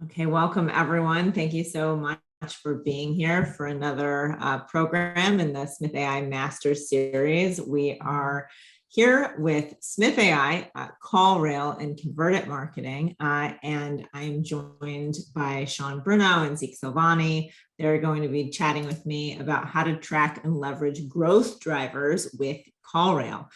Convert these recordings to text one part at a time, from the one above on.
Okay, welcome everyone. Thank you so much for being here for another program in the Smith.ai Masters Series. We are here with Smith.ai, CallRail, and Convert Marketing, and I am joined by Shaun Bruno and Zeke Silvani. They're going to be chatting with me about how to track and leverage growth drivers with CallRail.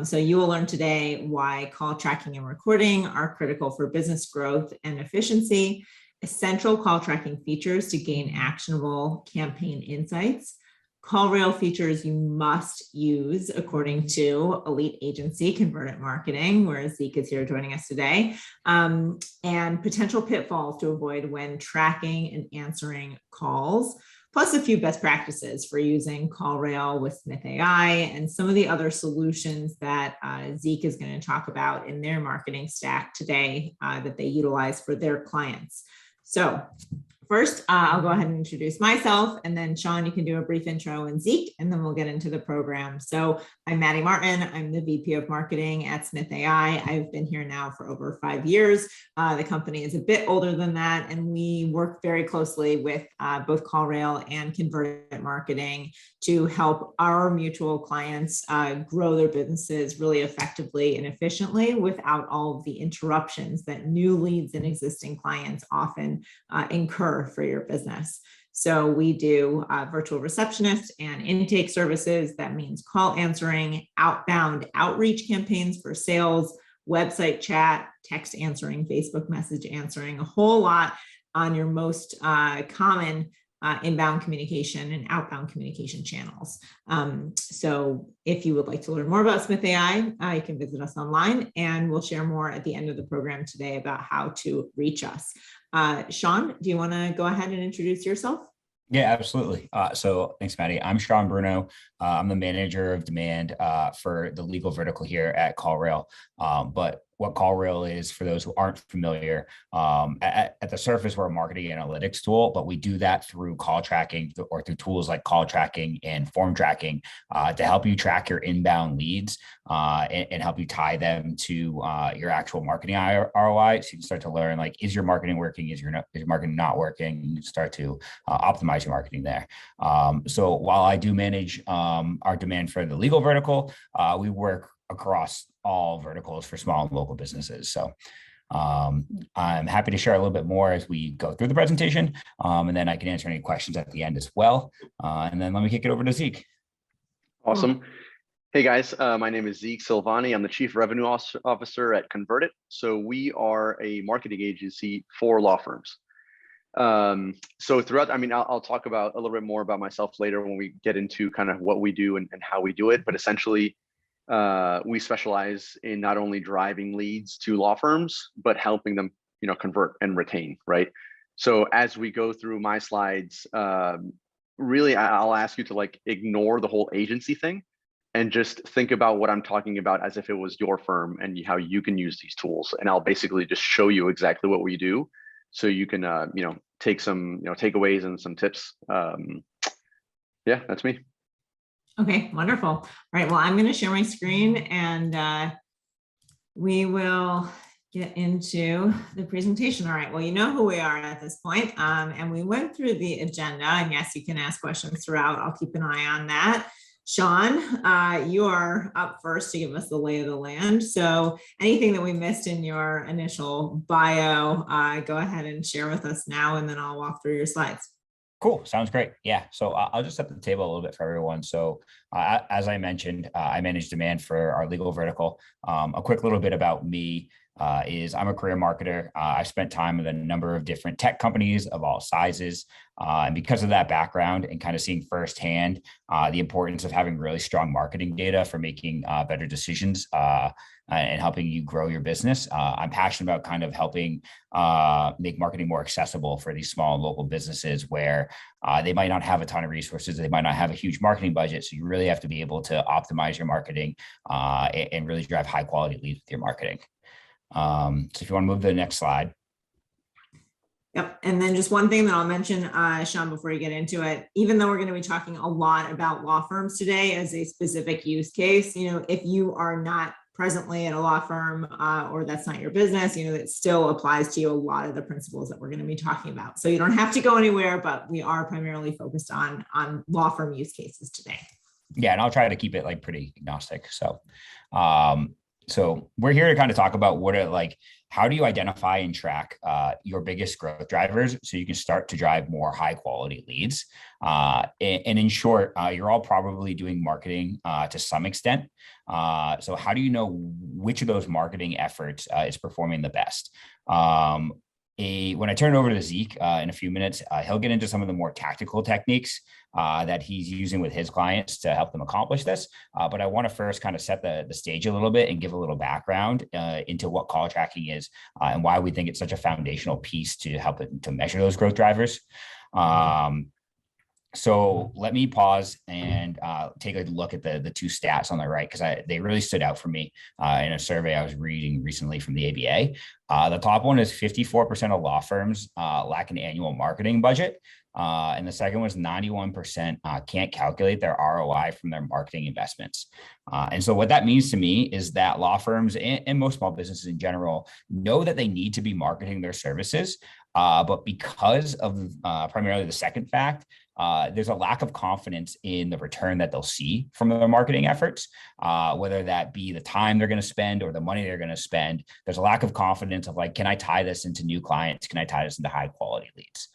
So you will learn today why call tracking and recording are critical for business growth and efficiency, essential call tracking features to gain actionable campaign insights, CallRail features you must use according to elite agency Convert Marketing, where Zeke is here joining us today, and potential pitfalls to avoid when tracking and answering calls, plus a few best practices for using CallRail with Smith.ai and some of the other solutions that Zeke is going to talk about in their marketing stack today that they utilize for their clients. So first, I'll go ahead and introduce myself, and then Shaun, you can do a brief intro, and Zeke, and then we'll get into the program. So I'm Maddy Martin. I'm the VP of Marketing at Smith.ai. I've been here now for over 5 years. The company is a bit older than that, and we work very closely with both CallRail and Convert Marketing to help our mutual clients grow their businesses really effectively and efficiently without all of the interruptions that new leads and existing clients often incur for your business. So we do virtual receptionist and intake services. That means call answering, outbound outreach campaigns for sales, website chat, text answering, Facebook message answering, a whole lot on your most common inbound communication and outbound communication channels. So if you would like to learn more about Smith.ai, you can visit us online, and we'll share more at the end of the program today about how to reach us. Shaun, do you want to go ahead and introduce yourself? Yeah, absolutely. So thanks, Maddy. I'm Shaun Bruno. I'm the manager of demand for the legal vertical here at CallRail. But what CallRail is, for those who aren't familiar, at the surface, we're a marketing analytics tool, but we do that through call tracking or through tools like call tracking and form tracking to help you track your inbound leads and help you tie them to your actual marketing ROI. So you can start to learn, like, is your marketing working? Is your marketing not working? You can start to optimize your marketing there. So while I do manage our demand for the legal vertical, we work across all verticals for small and local businesses. So I'm happy to share a little bit more as we go through the presentation, and then I can answer any questions at the end as well. And then let me kick it over to Zeke. Awesome. Hey guys, my name is Zeke Silvani. I'm the Chief Revenue Officer at Convert. So we are a marketing agency for law firms. So throughout, I'll talk about a little bit more about myself later when we get into kind of what we do and how we do it. But essentially, we specialize in not only driving leads to law firms, but helping them, convert and retain, right? So as we go through my slides, really, I'll ask you to ignore the whole agency thing and just think about what I'm talking about as if it was your firm and how you can use these tools. And I'll basically just show you exactly what we do, so you can, take some, takeaways and some tips. Yeah, that's me. Okay, wonderful. All right, well, I'm going to share my screen, and we will get into the presentation. All right, well, you know who we are at this point, and we went through the agenda, and yes, you can ask questions throughout. I'll keep an eye on that. Shaun, you are up first to give us the lay of the land. So anything that we missed in your initial bio, go ahead and share with us now, and then I'll walk through your slides. Cool. Sounds great. Yeah. So I'll just set the table a little bit for everyone. So as I mentioned, I manage demand for our legal vertical. A quick little bit about me is I'm a career marketer. I've spent time with a number of different tech companies of all sizes. And because of that background and kind of seeing firsthand the importance of having really strong marketing data for making better decisions and helping you grow your business, I'm passionate about kind of helping make marketing more accessible for these small and local businesses where they might not have a ton of resources. They might not have a huge marketing budget. So you really have to be able to optimize your marketing and really drive high quality leads with your marketing. So if you want to move to the next slide. Yep. And then just one thing that I'll mention, Shaun, before you get into it, even though we're going to be talking a lot about law firms today as a specific use case, if you are not presently at a law firm, or that's not your business, it still applies to you, a lot of the principles that we're going to be talking about. So you don't have to go anywhere, but we are primarily focused on law firm use cases today. Yeah, and I'll try to keep it like pretty agnostic. So we're here to kind of talk about how do you identify and track your biggest growth drivers so you can start to drive more high quality leads. And in short, you're all probably doing marketing to some extent. So how do you know which of those marketing efforts is performing the best? When I turn it over to Zeke in a few minutes, he'll get into some of the more tactical techniques that he's using with his clients to help them accomplish this. But I want to first kind of set the stage a little bit and give a little background into what call tracking is and why we think it's such a foundational piece to help it to measure those growth drivers. So let me pause and take a look at the two stats on the right, because they really stood out for me in a survey I was reading recently from the ABA. The top one is 54% of law firms lack an annual marketing budget. And the second was 91% can't calculate their ROI from their marketing investments. And so what that means to me is that law firms and most small businesses in general know that they need to be marketing their services. But because of primarily the second fact, there's a lack of confidence in the return that they'll see from their marketing efforts, whether that be the time they're going to spend or the money they're going to spend. There's a lack of confidence of can I tie this into new clients? Can I tie this into high quality leads?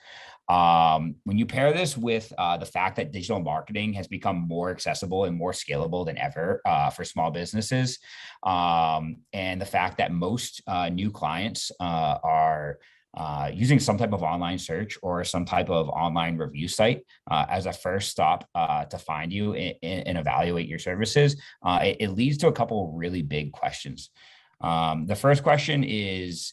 When you pair this with the fact that digital marketing has become more accessible and more scalable than ever for small businesses, and the fact that most new clients are using some type of online search or some type of online review site as a first stop to find you and evaluate your services, it leads to a couple of really big questions. The first question is,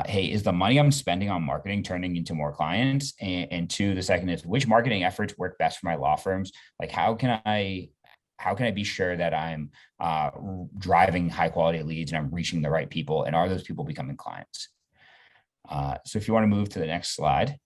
hey, is the money I'm spending on marketing turning into more clients? And two, the second is, which marketing efforts work best for my law firms? How can I be sure that I'm driving high quality leads and I'm reaching the right people? And are those people becoming clients? So if you want to move to the next slide.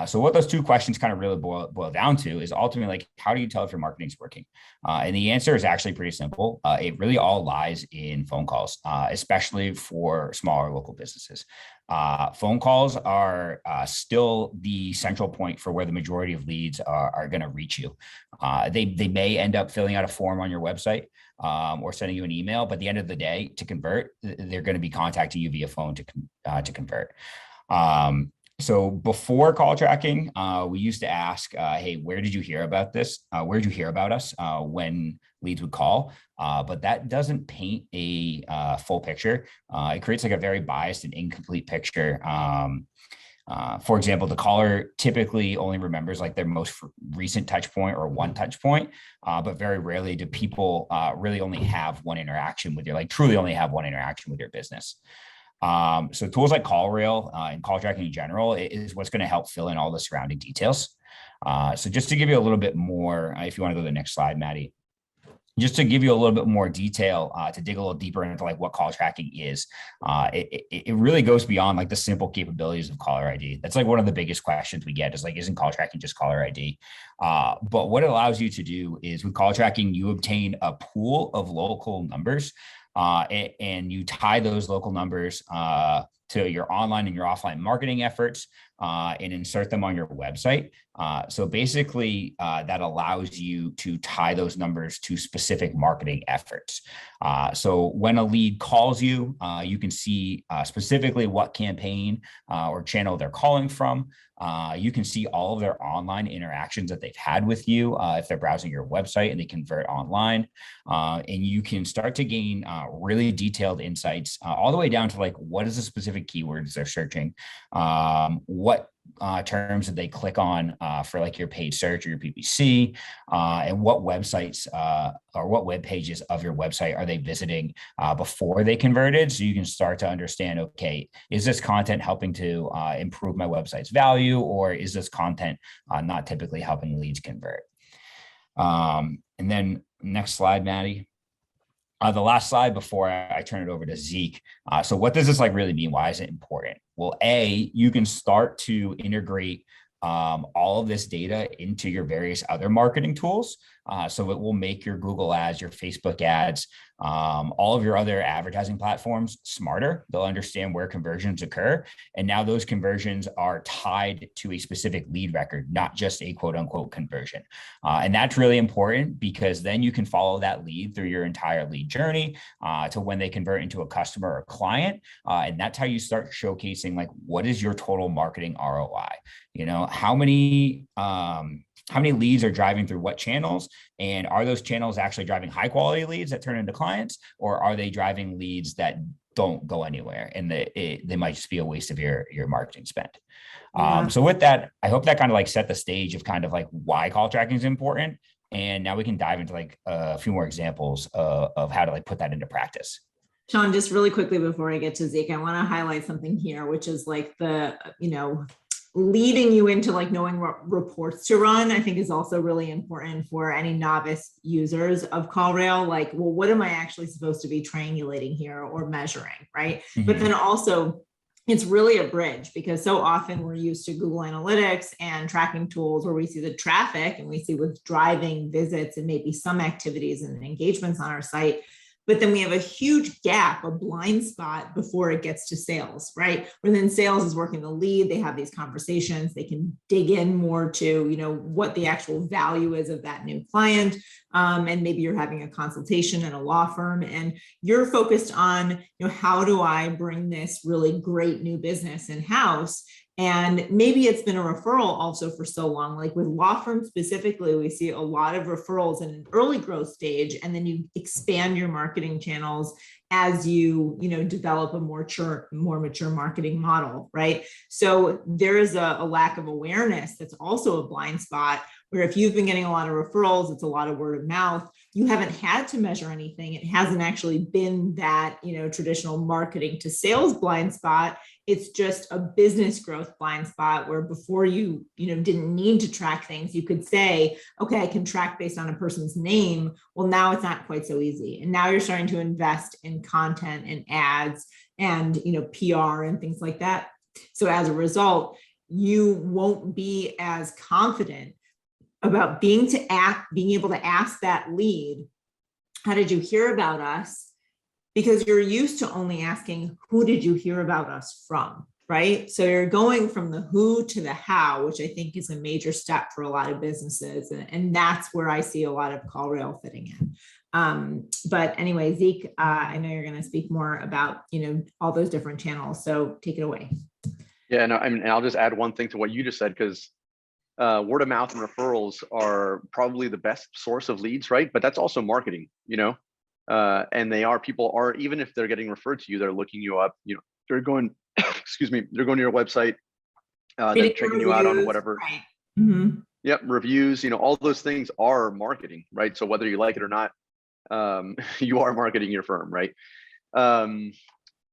So what those two questions kind of really boil down to is ultimately how do you tell if your marketing is working? And the answer is actually pretty simple. It really all lies in phone calls, especially for smaller local businesses. Phone calls are still the central point for where the majority of leads are going to reach you. They may end up filling out a form on your website or sending you an email, but at the end of the day, to convert, they're going to be contacting you via phone to convert. So before call tracking, we used to ask, hey, where did you hear about this? Where did you hear about us when leads would call? But that doesn't paint a full picture. It creates a very biased and incomplete picture. For example, the caller typically only remembers their most recent touch point or one touch point, but very rarely do people really only have one interaction with your, truly only have one interaction with your business. So tools like CallRail and call tracking in general is what's going to help fill in all the surrounding details. So just to give you a little bit more, if you want to go to the next slide, Maddy, just to give you a little bit more detail to dig a little deeper into what call tracking is. It really goes beyond the simple capabilities of caller ID. That's one of the biggest questions we get is isn't call tracking just caller ID? But what it allows you to do is with call tracking, you obtain a pool of local numbers and you tie those local numbers to your online and your offline marketing efforts and insert them on your website. So basically, that allows you to tie those numbers to specific marketing efforts. So when a lead calls you, you can see specifically what campaign or channel they're calling from. You can see all of their online interactions that they've had with you if they're browsing your website and they convert online. And you can start to gain really detailed insights all the way down to what is the specific keywords they're searching, what terms did they click on for your paid search or your PPC, and what websites or what web pages of your website are they visiting before they converted, so you can start to understand, okay, is this content helping to improve my website's value, or is this content not typically helping leads convert? And then next slide, Maddy. The last slide before I turn it over to Zeke. So what does this really mean? Why is it important? Well, A, you can start to integrate all of this data into your various other marketing tools. So it will make your Google ads, your Facebook ads, all of your other advertising platforms smarter. They'll understand where conversions occur. And now those conversions are tied to a specific lead record, not just a quote unquote conversion. And that's really important because then you can follow that lead through your entire lead journey to when they convert into a customer or client. And that's how you start showcasing like, what is your total marketing ROI? You know, how many leads are driving through what channels, and are those channels actually driving high quality leads that turn into clients, or are they driving leads that don't go anywhere and they might just be a waste of your marketing spend? So with that, I hope that kind of like set the stage of kind of like why call tracking is important. And now we can dive into like a few more examples of how to like put that into practice. Shaun, just really quickly before I get to Zeke, I want to highlight something here, which is like the, leading you into like knowing what reports to run, I think is also really important for any novice users of CallRail. Like, well, what am I actually supposed to be triangulating here or measuring, right? Mm-hmm. But then also, it's really a bridge because so often we're used to Google Analytics and tracking tools where we see the traffic and we see what's driving visits and maybe some activities and engagements on our site. But then we have a huge gap, a blind spot before it gets to sales, right? Where then sales is working the lead, they have these conversations, they can dig in more to, what the actual value is of that new client. And maybe you're having a consultation at a law firm and you're focused on, how do I bring this really great new business in-house? And maybe it's been a referral also for so long. Like with law firms specifically, we see a lot of referrals in an early growth stage, and then you expand your marketing channels as you, develop a more mature marketing model, right? So there is a lack of awareness that's also a blind spot where if you've been getting a lot of referrals, it's a lot of word of mouth. You haven't had to measure anything. It hasn't actually been that, traditional marketing to sales blind spot. It's just a business growth blind spot where before you, didn't need to track things, you could say, okay, I can track based on a person's name. Well, now it's not quite so easy. And now you're starting to invest in content and ads and, PR and things like that. So as a result, you won't be as confident about being able to ask that lead, how did you hear about us? Because you're used to only asking, who did you hear about us from, right? So you're going from the who to the how, which I think is a major step for a lot of businesses. And that's where I see a lot of CallRail fitting in. But anyway, Zeke, I know you're going to speak more about, all those different channels. So take it away. Yeah, no, and I'll just add one thing to what you just said, because word of mouth and referrals are probably the best source of leads, right? But that's also marketing, and people are, even if they're getting referred to you, they're looking you up, they're going, they're going to your website, they're checking you out on whatever. Right. Mm-hmm. Yep, reviews, all those things are marketing, right? So whether you like it or not, you are marketing your firm, right?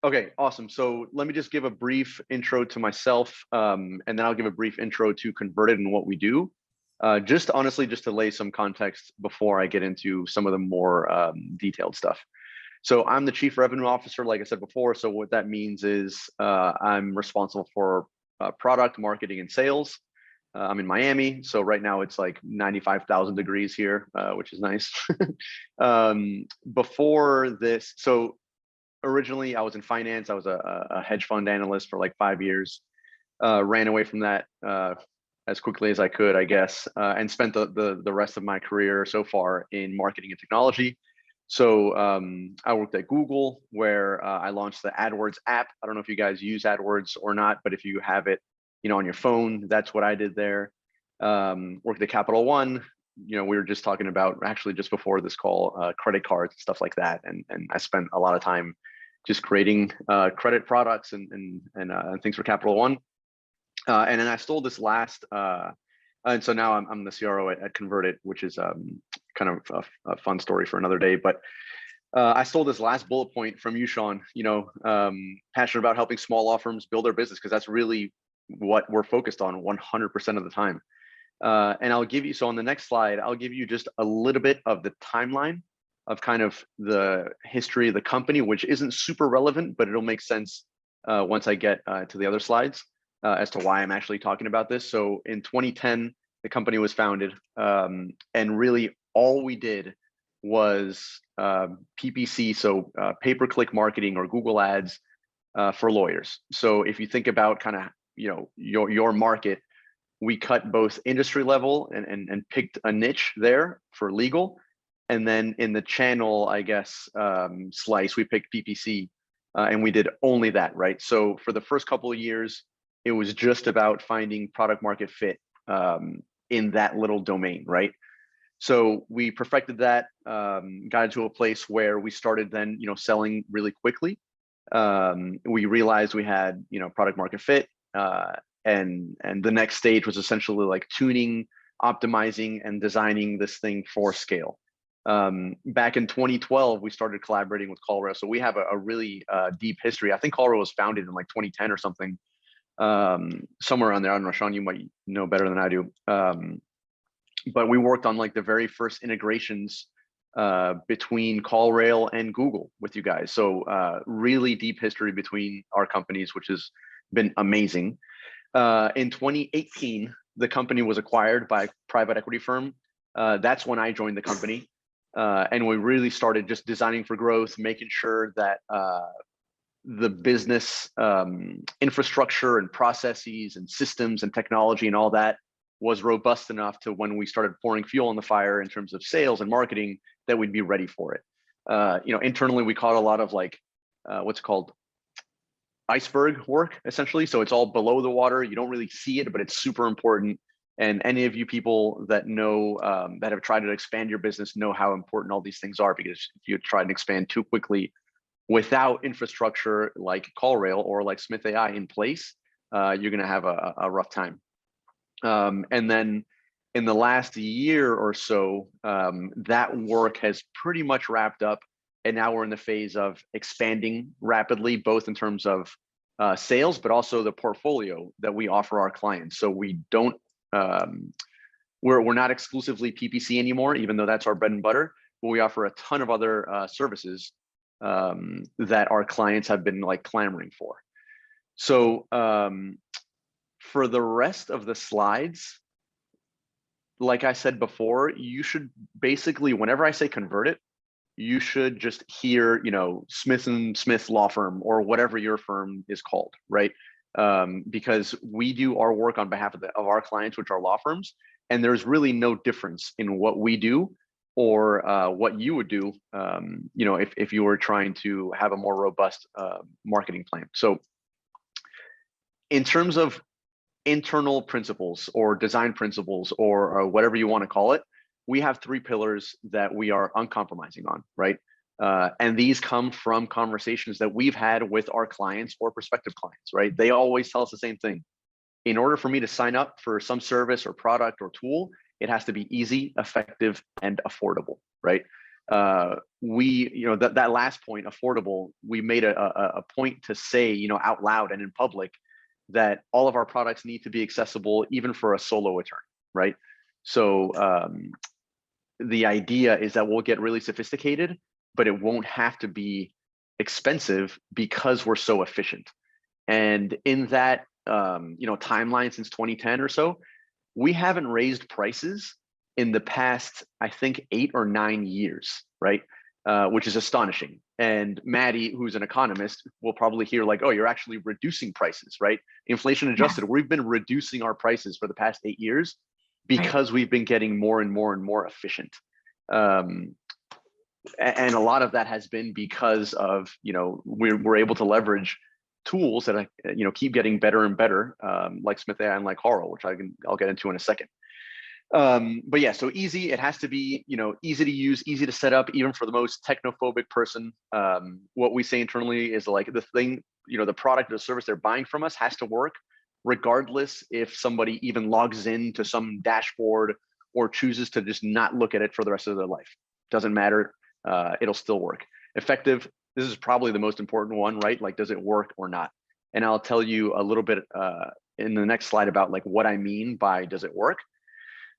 Okay, awesome. So let me just give a brief intro to myself, and then I'll give a brief intro to Converted and what we do. Just to lay some context before I get into some of the more detailed stuff. So I'm the Chief Revenue Officer, like I said before. So what that means is I'm responsible for product, marketing, and sales. I'm in Miami. So right now it's like 95,000 degrees here, which is nice. Before this, so originally I was in finance. I was a hedge fund analyst for like 5 years, ran away from that as quickly as I could, I guess, and spent the rest of my career so far in marketing and technology. So I worked at Google, where I launched the AdWords app. I don't know if you guys use AdWords or not, but if you have it, on your phone, that's what I did there. Worked at Capital One. We were just talking about, actually just before this call, credit cards and stuff like that. And I spent a lot of time just creating credit products and things for Capital One. And then I stole this last, and so now I'm the CRO at Converted, which is kind of a fun story for another day. But I stole this last bullet point from you, Shaun. Passionate about helping small law firms build their business, because that's really what we're focused on 100% of the time. And I'll give you, so on the next slide, I'll give you just a little bit of the timeline of kind of the history of the company, which isn't super relevant, but it'll make sense once I get to the other slides. as to why I'm actually talking about this. So in 2010, the company was founded, and really all we did was PPC, so pay-per-click marketing or Google Ads for lawyers. So if you think about kind of your market, we cut both industry level and picked a niche there for legal, and then in the channel, I guess, slice, we picked PPC, and we did only that, right? So for the first couple of years, it was just about finding product market fit in that little domain, right? So we perfected that, got into a place where we started then, selling really quickly. We realized we had, product market fit, and the next stage was essentially like tuning, optimizing, and designing this thing for scale. Back in 2012, we started collaborating with CallRail. So we have a really deep history. I think CallRail was founded in like 2010 or something, somewhere around there. I don't know, Shaun, you might know better than I do. But we worked on like the very first integrations between CallRail and Google with you guys. So really deep history between our companies, which has been amazing. In 2018, the company was acquired by a private equity firm. That's when I joined the company. And we really started just designing for growth, making sure that the business infrastructure and processes and systems and technology and all that was robust enough to when we started pouring fuel on the fire in terms of sales and marketing, that we'd be ready for it. Internally, we caught a lot of like what's called iceberg work, essentially. So it's all below the water. You don't really see it, but it's super important. And any of you people that know, that have tried to expand your business know how important all these things are, because if you try to expand too quickly without infrastructure like CallRail or like Smith.ai in place, you're going to have a rough time. And then in the last year or so, that work has pretty much wrapped up. And now we're in the phase of expanding rapidly, both in terms of sales, but also the portfolio that we offer our clients. So we don't, we're not exclusively PPC anymore, even though that's our bread and butter, but we offer a ton of other services that our clients have been like clamoring for. So for the rest of the slides, like I said before, you should basically, whenever I say convert it, you should just hear, Smith & Smith law firm or whatever your firm is called, right? Because we do our work on behalf of our clients, which are law firms, and there's really no difference in what we do or what you would do, if you were trying to have a more robust marketing plan. So in terms of internal principles or design principles or whatever you want to call it, we have 3 pillars that we are uncompromising on, right? And these come from conversations that we've had with our clients or prospective clients, right? They always tell us the same thing. In order for me to sign up for some service or product or tool, it has to be easy, effective, and affordable, right? That last point, affordable, we made a point to say, out loud and in public, that all of our products need to be accessible even for a solo attorney, right? So the idea is that we'll get really sophisticated, but it won't have to be expensive because we're so efficient. And in that timeline since 2010 or so, we haven't raised prices in the past, I think, 8 or 9 years, right? Which is astonishing. And Maddy, who's an economist, will probably hear like, oh, you're actually reducing prices, right? Inflation adjusted, we've been reducing our prices for the past 8 years because we've been getting more and more and more efficient. And a lot of that has been because of, we're able to leverage tools that keep getting better and better, like Smith.ai and like CallRail, which I'll get into in a second. But yeah, so easy, it has to be, easy to use, easy to set up, even for the most technophobic person. What we say internally is like the thing, the product or service they're buying from us has to work, regardless if somebody even logs into some dashboard or chooses to just not look at it for the rest of their life. Doesn't matter, it'll still work. Effective, this is probably the most important one, right? Like, does it work or not? And I'll tell you a little bit in the next slide about like what I mean by does it work?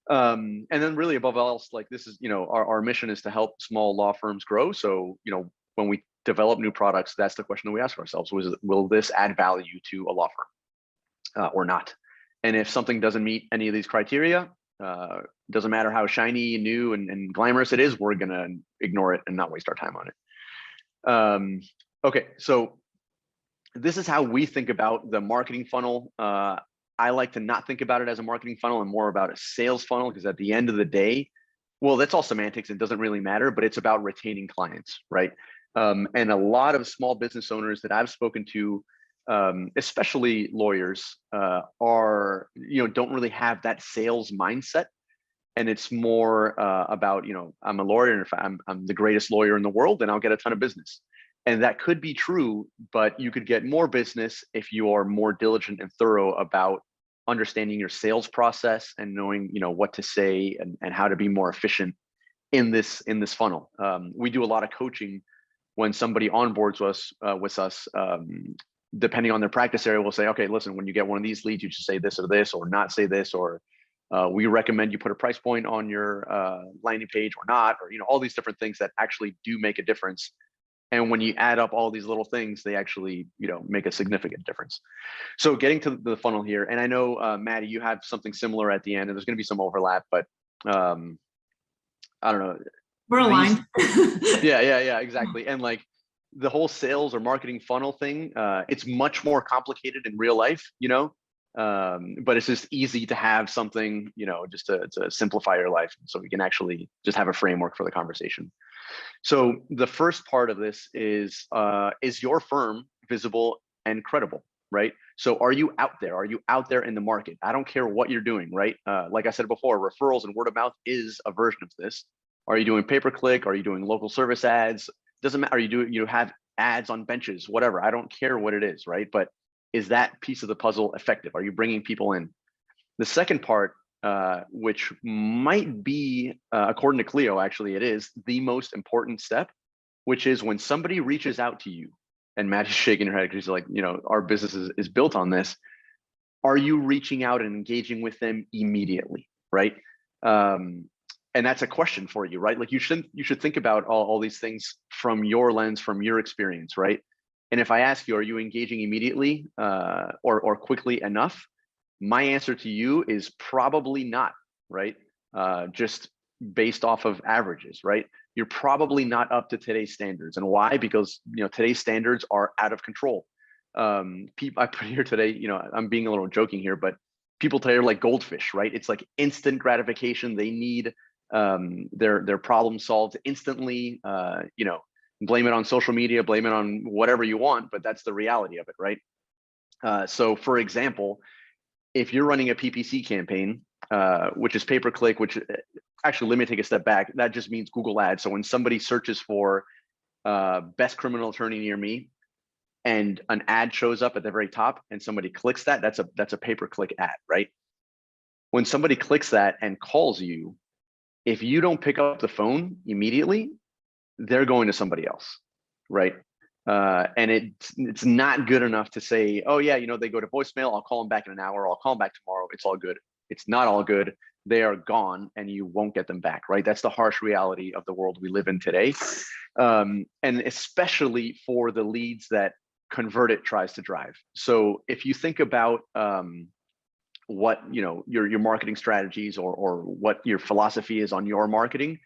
And then really above all else, like this is, our mission is to help small law firms grow. So, when we develop new products, that's the question that we ask ourselves, will this add value to a law or not. And if something doesn't meet any of these criteria, doesn't matter how shiny, new, and glamorous it is, we're gonna ignore it and not waste our time on it. Okay, so this is how we think about the marketing funnel. I like to not think about it as a marketing funnel and more about a sales funnel, because at the end of the day, well, that's all semantics. It doesn't really matter, but it's about retaining clients, right? And a lot of small business owners that I've spoken to, especially lawyers, are, don't really have that sales mindset. And it's more about, I'm a lawyer, and if I'm the greatest lawyer in the world, then I'll get a ton of business. And that could be true, but you could get more business if you are more diligent and thorough about understanding your sales process and knowing, what to say and how to be more efficient in this funnel. We do a lot of coaching when somebody onboards with us. Depending on their practice area, we'll say, okay, listen, when you get one of these leads, you should say this or not say this, or we recommend you put a price point on your landing page or not, or all these different things that actually do make a difference. And when you add up all these little things, they actually, make a significant difference. So getting to the funnel here, and I know, Maddy, you have something similar at the end, and there's going to be some overlap, but I don't know. We're aligned. Yeah, exactly. And like the whole sales or marketing funnel thing, it's much more complicated in real life, but it's just easy to have something, just to simplify your life, so we can actually just have a framework for the conversation. So the first part of this is your firm visible and credible, right? So are you out there? Are you out there in the market? I don't care what you're doing, right? Like I said before, referrals and word of mouth is a version of this. Are you doing pay-per-click? Are you doing local service ads? Doesn't matter. Are you have ads on benches, whatever. I don't care what it is, right? But is that piece of the puzzle effective? Are you bringing people in? The second part, which might be, according to Clio, actually, it is the most important step, which is when somebody reaches out to you, and Matt is shaking her head because he's like, our business is built on this. Are you reaching out and engaging with them immediately, right? And that's a question for you, right? Like you should think about all these things from your lens, from your experience, right? And if I ask you, are you engaging immediately or quickly enough? My answer to you is probably not, right? Just based off of averages, right? You're probably not up to today's standards. And why? Because today's standards are out of control. People I put here today, I'm being a little joking here, but people today are like goldfish, right? It's like instant gratification. They need their problem solved instantly. Blame it on social media, blame it on whatever you want, but that's the reality of it, right? So for example, if you're running a PPC campaign, which is pay-per-click, which actually, let me take a step back. That just means Google Ads. So when somebody searches for best criminal attorney near me, and an ad shows up at the very top, and somebody clicks that, that's a pay-per-click ad, right? When somebody clicks that and calls you, if you don't pick up the phone immediately, they're going to somebody else, right? And it's not good enough to say, oh yeah, they go to voicemail, I'll call them back in an hour, I'll call them back tomorrow, it's all good. It's not all good. They are gone and you won't get them back, right? That's the harsh reality of the world we live in today. And especially for the leads that ConvertIt tries to drive. So if you think about what your marketing strategies or what your philosophy is on your marketing,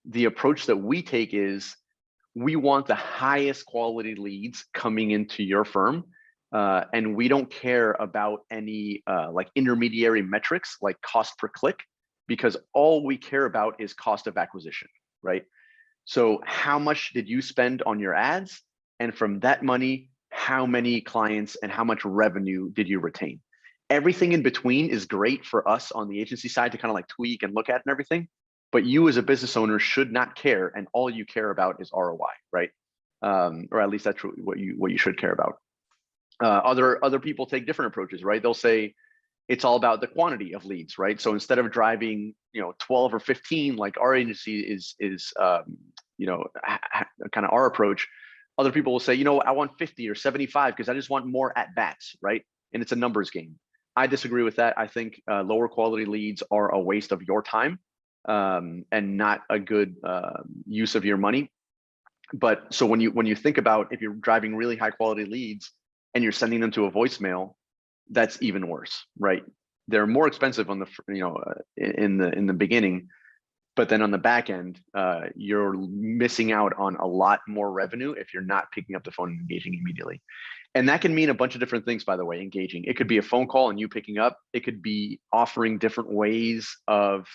the approach that we take is we want the highest quality leads coming into your firm. And we don't care about any like intermediary metrics like cost per click, because all we care about is cost of acquisition, right? So how much did you spend on your ads? And from that money, how many clients and how much revenue did you retain? Everything in between is great for us on the agency side to kind of like tweak and look at and everything. But you as a business owner should not care, and all you care about is ROI, right? Or at least that's what you should care about. Other people take different approaches, right? They'll say it's all about the quantity of leads, right? So instead of driving 12 or 15 like our agency is kind of our approach, other people will say, I want 50 or 75 because I just want more at bats, right? And it's a numbers game. I disagree with that. I think lower quality leads are a waste of your time. And not a good use of your money. But so when you think about if you're driving really high quality leads and you're sending them to a voicemail, that's even worse, right? They're more expensive on the, in the beginning, but then on the back end, you're missing out on a lot more revenue if you're not picking up the phone and engaging immediately. And that can mean a bunch of different things, by the way, engaging. It could be a phone call and you picking up. It could be offering different ways of,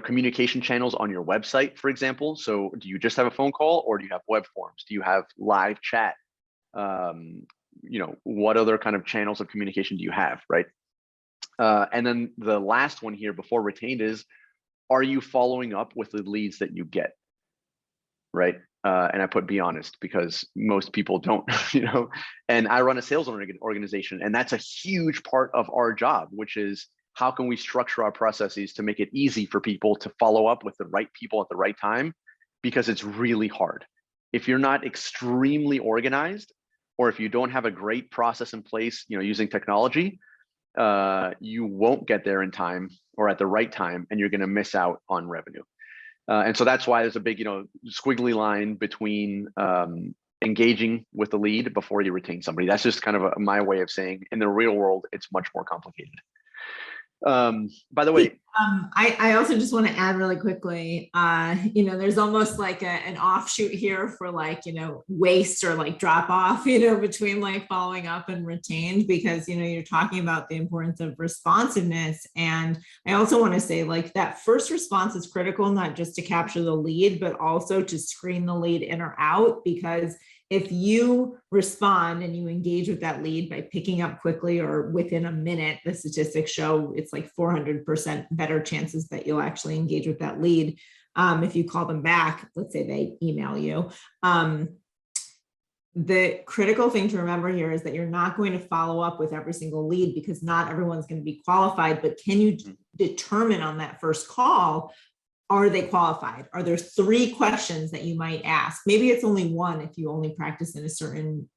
communication channels on your website, for example. So do you just have a phone call, or do you have web forms? Do you have live chat? What other kind of channels of communication do you have, right? And then the last one here before retained is, are you following up with the leads that you get, right? And I put be honest, because most people don't, and I run a sales organization, and that's a huge part of our job, which is how can we structure our processes to make it easy for people to follow up with the right people at the right time, because it's really hard. If you're not extremely organized, or if you don't have a great process in place, using technology, you won't get there in time or at the right time, and you're going to miss out on revenue. And so that's why there's a big, squiggly line between engaging with the lead before you retain somebody. That's just kind of my way of saying, in the real world, it's much more complicated. By the way, I also just want to add really quickly, there's almost like an offshoot here for waste or drop off, between following up and retained, because, you're talking about the importance of responsiveness. And I also want to say that first response is critical, not just to capture the lead, but also to screen the lead in or out, because if you respond and you engage with that lead by picking up quickly or within a minute, the statistics show it's 400% better chances that you'll actually engage with that lead. If you call them back, let's say they email you. The critical thing to remember here is that you're not going to follow up with every single lead, because not everyone's going to be qualified, but can you determine on that first call, are they qualified? Are there 3 questions that you might ask? Maybe it's only 1 if you only practice in a certain,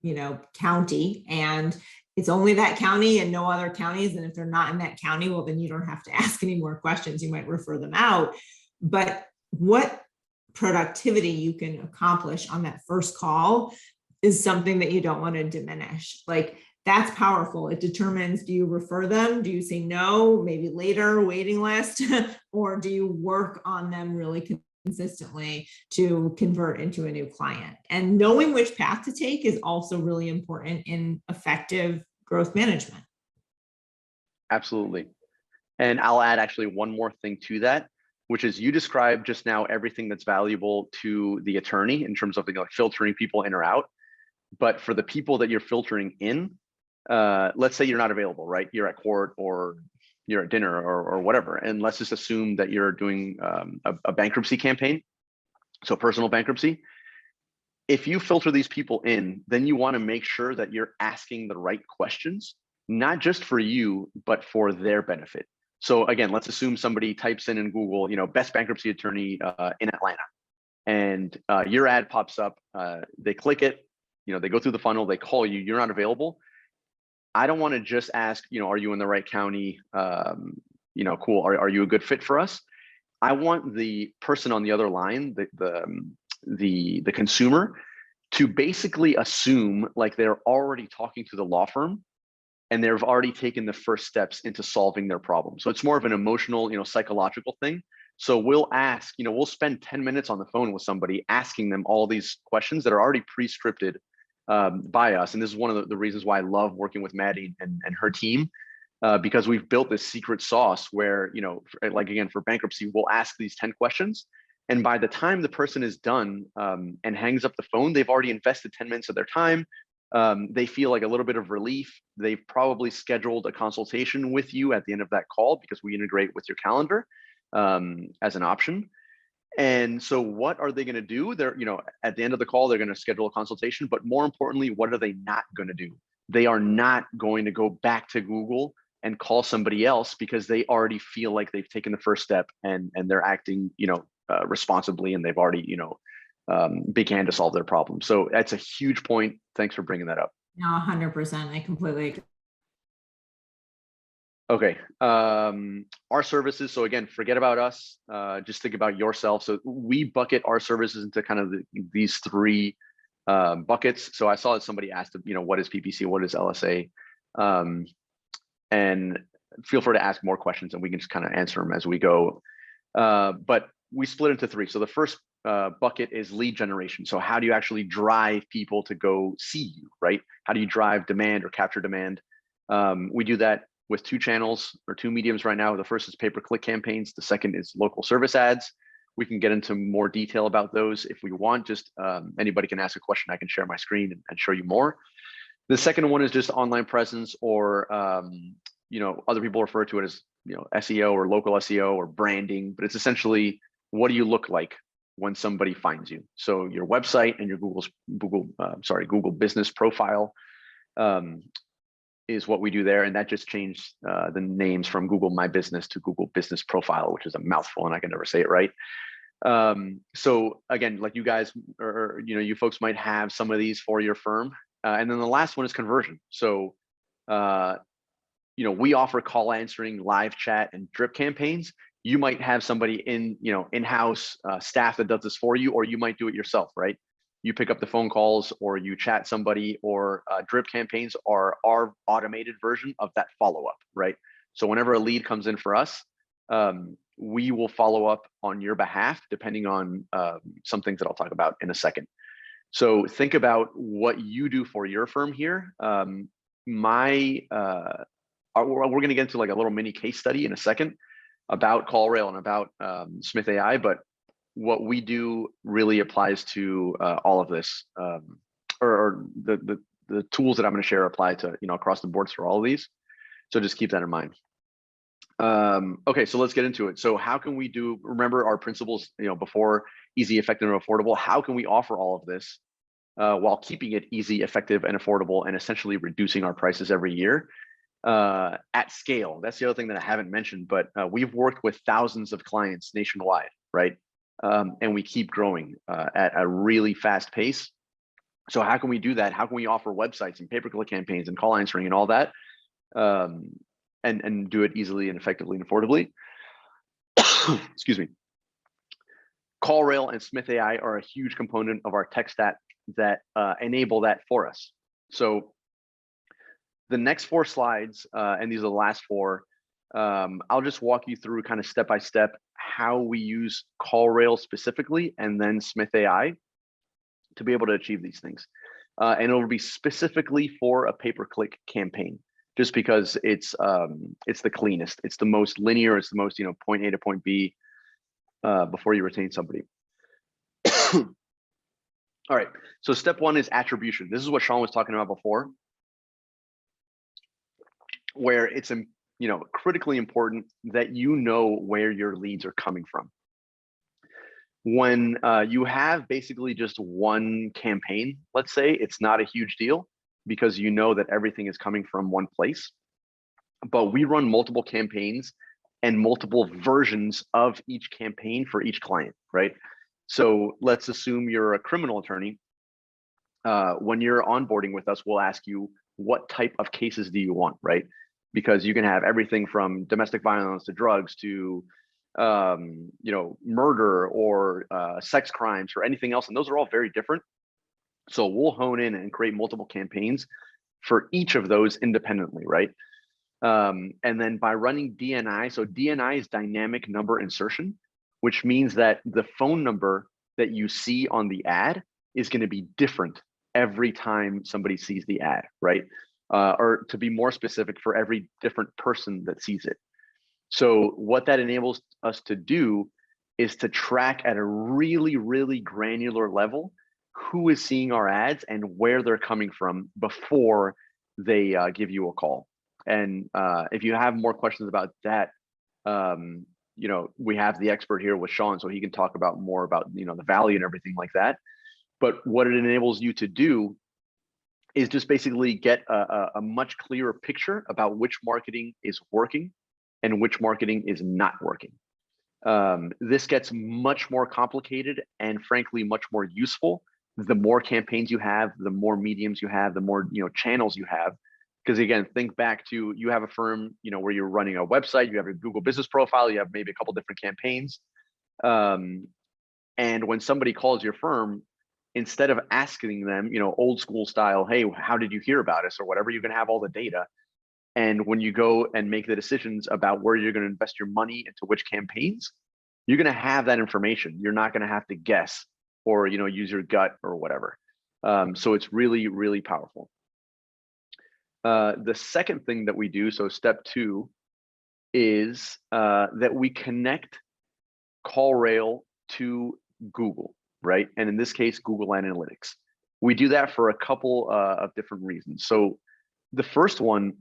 county, and it's only that county and no other counties. And if they're not in that county, well, then you don't have to ask any more questions. You might refer them out. But what productivity you can accomplish on that first call is something that you don't want to diminish. That's powerful. It determines, do you refer them? Do you say no, maybe later, waiting list, or do you work on them really consistently to convert into a new client? And knowing which path to take is also really important in effective growth management. Absolutely. And I'll add actually one more thing to that, which is you described just now everything that's valuable to the attorney in terms of filtering people in or out. But for the people that you're filtering in, let's say you're not available, right? You're at court or you're at dinner or whatever. And let's just assume that you're doing a bankruptcy campaign, so personal bankruptcy. If you filter these people in, then you want to make sure that you're asking the right questions, not just for you, but for their benefit. So again, let's assume somebody types in Google, best bankruptcy attorney in Atlanta, and your ad pops up. They click it, they go through the funnel, they call you, you're not available. I don't want to just ask, are you in the right county? Cool. Are you a good fit for us? I want the person on the other line, the consumer, to basically assume they're already talking to the law firm and they've already taken the first steps into solving their problem. So it's more of an emotional, psychological thing. So we'll ask, we'll spend 10 minutes on the phone with somebody asking them all these questions that are already pre-scripted by us. And this is one of the reasons why I love working with Maddy and her team, because we've built this secret sauce where, again, for bankruptcy, we'll ask these 10 questions. And by the time the person is done and hangs up the phone, they've already invested 10 minutes of their time. They feel a little bit of relief. They've probably scheduled a consultation with you at the end of that call, because we integrate with your calendar as an option. And so what are they going to do? They're, at the end of the call, they're going to schedule a consultation, but more importantly, what are they not going to do? They are not going to go back to Google and call somebody else, because they already feel like they've taken the first step and they're acting, responsibly, and they've already, began to solve their problem. So that's a huge point. Thanks for bringing that up. No, 100%. I completely agree. Okay, our services. So again, forget about us. Just think about yourself. So we bucket our services into kind of these 3 buckets. So I saw that somebody asked, what is PPC? What is LSA? And feel free to ask more questions and we can just kind of answer them as we go. But we split into three. So the first bucket is lead generation. So how do you actually drive people to go see you, right? How do you drive demand or capture demand? We do that with two channels or two mediums right now. The first is pay-per-click campaigns. The second is local service ads. We can get into more detail about those if we want. Just anybody can ask a question. I can share my screen and show you more. The second one is just online presence, or other people refer to it as SEO or local SEO or branding, but it's essentially, what do you look like when somebody finds you? So your website and your Google business profile is what we do there, and that just changed the names from Google My Business to Google Business Profile, which is a mouthful and I can never say it right. So again, like you guys or you folks might have some of these for your firm, and then the last one is conversion. So we offer call answering, live chat, and drip campaigns. You might have somebody in-house staff that does this for you, or you might do it yourself, right? You pick up the phone calls or you chat somebody, or drip campaigns are our automated version of that follow-up, right? So whenever a lead comes in for us, we will follow up on your behalf, depending on some things that I'll talk about in a second. So think about what you do for your firm here. We're going to get into like a little mini case study in a second about CallRail and about Smith.ai, but what we do really applies to all of this, or the tools that I'm going to share apply to across the boards for all of these. So just keep that in mind. Okay, so let's get into it. So how can we remember our principles, before: easy, effective, and affordable. How can we offer all of this while keeping it easy, effective, and affordable, and essentially reducing our prices every year at scale? That's the other thing that I haven't mentioned, but we've worked with thousands of clients nationwide, right? And we keep growing at a really fast pace. So how can we do that? How can we offer websites and pay-per-click campaigns and call answering and all that, and do it easily and effectively and affordably? Excuse me. CallRail and Smith.ai are a huge component of our tech stack that enable that for us. So the next 4 slides, and these are the last 4, I'll just walk you through kind of step by step how we use CallRail specifically, and then Smith.ai to be able to achieve these things. And it'll be specifically for a pay-per-click campaign, just because it's the cleanest, it's the most linear, it's the most point A to point B before you retain somebody. All right, so step 1 is attribution. This is what Shaun was talking about before, where it's critically important that where your leads are coming from. When you have basically just one campaign, let's say, it's not a huge deal because that everything is coming from one place. But we run multiple campaigns and multiple versions of each campaign for each client, right? So let's assume you're a criminal attorney. When you're onboarding with us, we'll ask you, what type of cases do you want, right? Because you can have everything from domestic violence to drugs to murder or sex crimes or anything else, and those are all very different. So we'll hone in and create multiple campaigns for each of those independently, right? And then by running DNI, so DNI is dynamic number insertion, which means that the phone number that you see on the ad is going to be different every time somebody sees the ad, right? Or to be more specific, for every different person that sees it. So what that enables us to do is to track at a really, really granular level who is seeing our ads and where they're coming from before they give you a call. And if you have more questions about that, we have the expert here with Shaun, so he can talk about more about the value and everything like that. But what it enables you to do is just basically get a much clearer picture about which marketing is working and which marketing is not working. This gets much more complicated and frankly much more useful the more campaigns you have, the more mediums you have, the more channels you have. Because again, think back to, you have a firm where you're running a website, you have a Google business profile, you have maybe a couple different campaigns, and when somebody calls your firm, instead of asking them old school style, hey, how did you hear about us or whatever, you can have all the data. And when you go and make the decisions about where you're going to invest your money into which campaigns, you're going to have that information. You're not going to have to guess or use your gut or whatever. So it's really, really powerful. The second thing that we do, so step 2, is that we connect CallRail to Google, right? And in this case, Google Analytics. We do that for a couple of different reasons. So the first one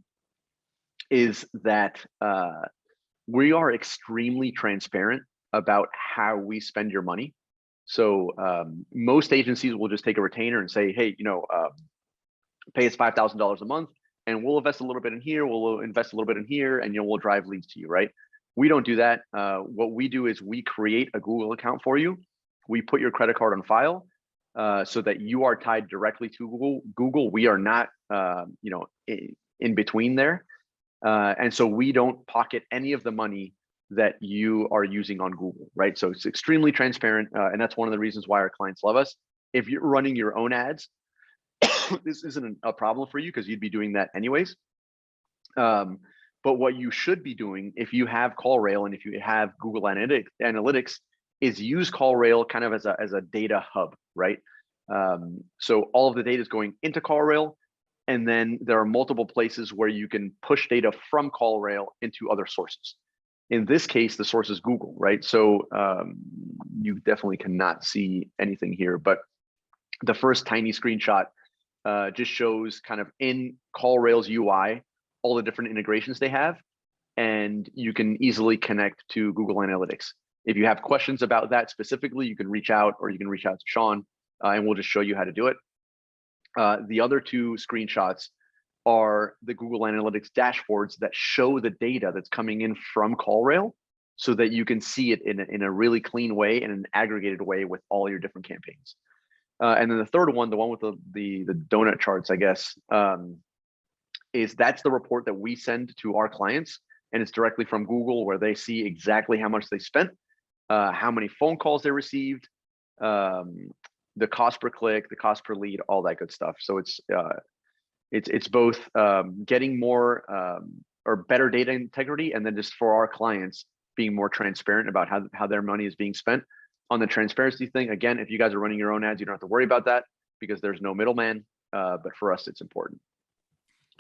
is that we are extremely transparent about how we spend your money. So most agencies will just take a retainer and say, hey, pay us $5,000 a month, and we'll invest a little bit in here, we'll invest a little bit in here, and we'll drive leads to you, right? We don't do that. What we do is we create a Google account for you. We put your credit card on file so that you are tied directly to Google. We are not, in between there. And so we don't pocket any of the money that you are using on Google, right? So it's extremely transparent. And that's one of the reasons why our clients love us. If you're running your own ads, this isn't a problem for you because you'd be doing that anyways. But what you should be doing if you have CallRail and if you have Google Analytics is use CallRail kind of as a data hub, right? So all of the data is going into CallRail, and then there are multiple places where you can push data from CallRail into other sources. In this case, the source is Google, right? So you definitely cannot see anything here, but the first tiny screenshot just shows kind of in CallRail's UI, all the different integrations they have, and you can easily connect to Google Analytics. If you have questions about that specifically, you can reach out, or you can reach out to Shaun, and we'll just show you how to do it. The other 2 screenshots are the Google Analytics dashboards that show the data that's coming in from CallRail so that you can see it in a really clean way and an aggregated way with all your different campaigns. And then the third one, the one with the donut charts, I guess, that's the report that we send to our clients, and it's directly from Google where they see exactly how much they spent, how many phone calls they received, the cost per click, the cost per lead, all that good stuff. So it's both getting more or better data integrity, and then just for our clients being more transparent about how their money is being spent. On the transparency thing, again, if you guys are running your own ads, you don't have to worry about that because there's no middleman. But for us, it's important.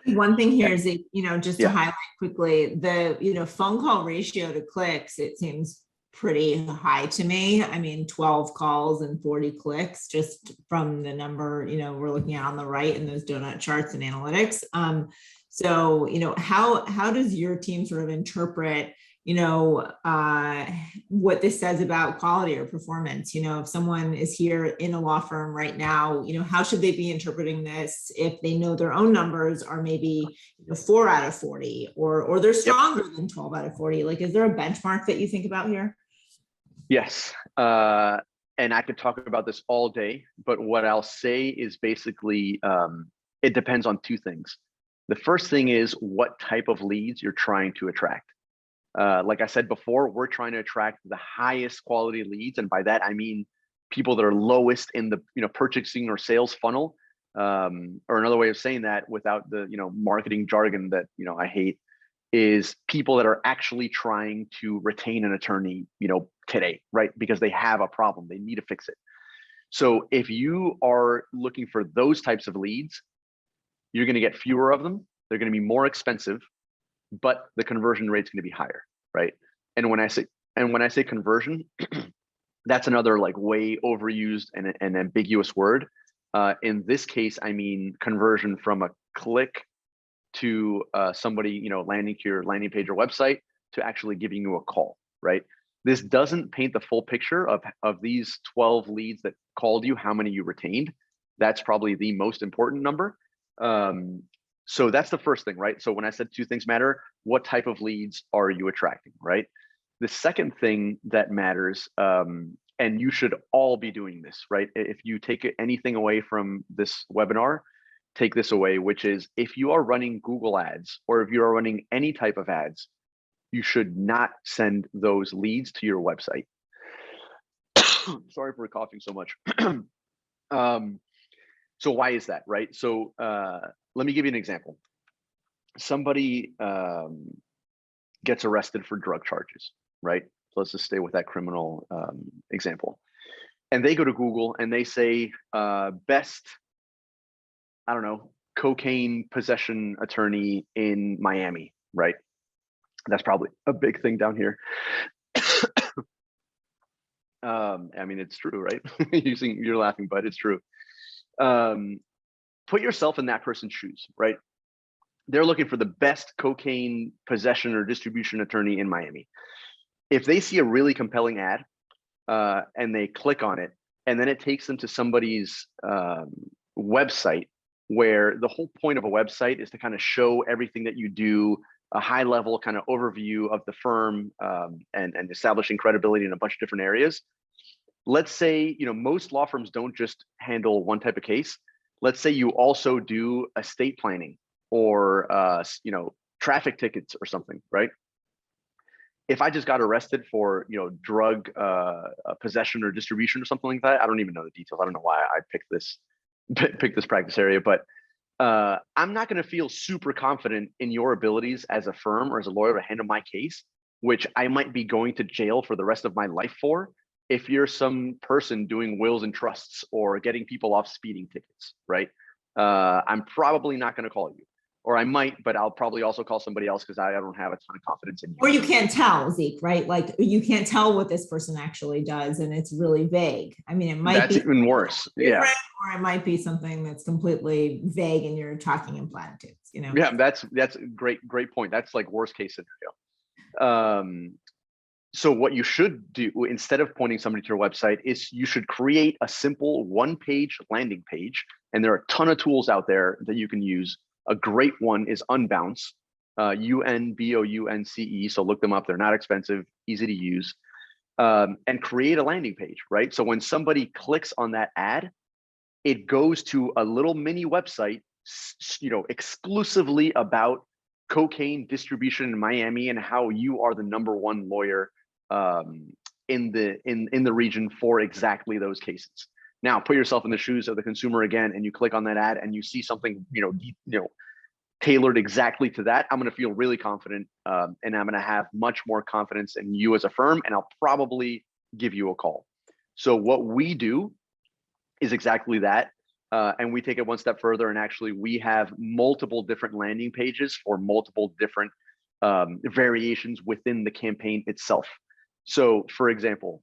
One thing here is that, just to Yeah. highlight quickly, the phone call ratio to clicks, it seems pretty high to me. I mean, 12 calls and 40 clicks just from the number, we're looking at on the right in those donut charts and analytics. So, how does your team sort of interpret, what this says about quality or performance? If someone is here in a law firm right now, how should they be interpreting this if they know their own numbers are maybe 4 out of 40 or they're stronger than 12 out of 40? Like, is there a benchmark that you think about here? Yes. And I could talk about this all day, but what I'll say is basically it depends on 2 things. The first thing is what type of leads you're trying to attract. Like I said before, we're trying to attract the highest quality leads, and by that I mean people that are lowest in the purchasing or sales funnel. Or another way of saying that, without the marketing jargon that I hate, is people that are actually trying to retain an attorney today, right? Because they have a problem, they need to fix it. So if you are looking for those types of leads, you're going to get fewer of them. They're going to be more expensive, but the conversion rate's going to be higher, right? And when I say conversion, that's another like way overused and ambiguous word. In this case, I mean conversion from a click to somebody landing to your landing page or website to actually giving you a call, right? This doesn't paint the full picture of these 12 leads that called you, how many you retained. That's probably the most important number. So that's the first thing, right? So when I said 2 things matter, what type of leads are you attracting, right? The second thing that matters, and you should all be doing this, right? If you take anything away from this webinar, take this away, which is if you are running Google ads or if you are running any type of ads, you should not send those leads to your website. Sorry for coughing so much. So why is that, right? So let me give you an example. somebody gets arrested for drug charges, right? So let's just stay with that criminal example. And they go to Google and they say, best, I don't know, cocaine possession attorney in Miami, right? That's probably a big thing down here. I mean, it's true, right? You're laughing, but it's true. Put yourself in that person's shoes, right? They're looking for the best cocaine possession or distribution attorney in Miami. If they see a really compelling ad and they click on it, and then it takes them to somebody's website, where the whole point of a website is to kind of show everything that you do, a high level kind of overview of the firm, and establishing credibility in a bunch of different areas. Let's say, most law firms don't just handle one type of case. Let's say you also do estate planning or traffic tickets or something, right? If I just got arrested for drug possession or distribution or something like that, I don't even know the details. I don't know why I picked this practice area, but I'm not going to feel super confident in your abilities as a firm or as a lawyer to handle my case, which I might be going to jail for the rest of my life for, if you're some person doing wills and trusts or getting people off speeding tickets, right? I'm probably not going to call you. Or I might, but I'll probably also call somebody else because I don't have a ton of confidence in you. Or you can't tell, Zeke, right? Like you can't tell what this person actually does, and it's really vague. I mean, it might That's be even worse. Yeah. Or it might be something that's completely vague and you're talking in platitudes, Yeah, that's a great point. That's like worst case scenario. So what you should do instead of pointing somebody to your website is you should create a simple one-page landing page. And there are a ton of tools out there that you can use. A great one is Unbounce, Unbounce. So look them up. They're not expensive, easy to use, and create a landing page, right? So when somebody clicks on that ad, it goes to a little mini website, exclusively about cocaine distribution in Miami and how you are the #1 lawyer in the region for exactly those cases. Now, put yourself in the shoes of the consumer again, and you click on that ad, and you see something tailored exactly to that. I'm going to feel really confident, and I'm going to have much more confidence in you as a firm, and I'll probably give you a call. So what we do is exactly that. And we take it one step further, and actually we have multiple different landing pages for multiple different variations within the campaign itself. So for example,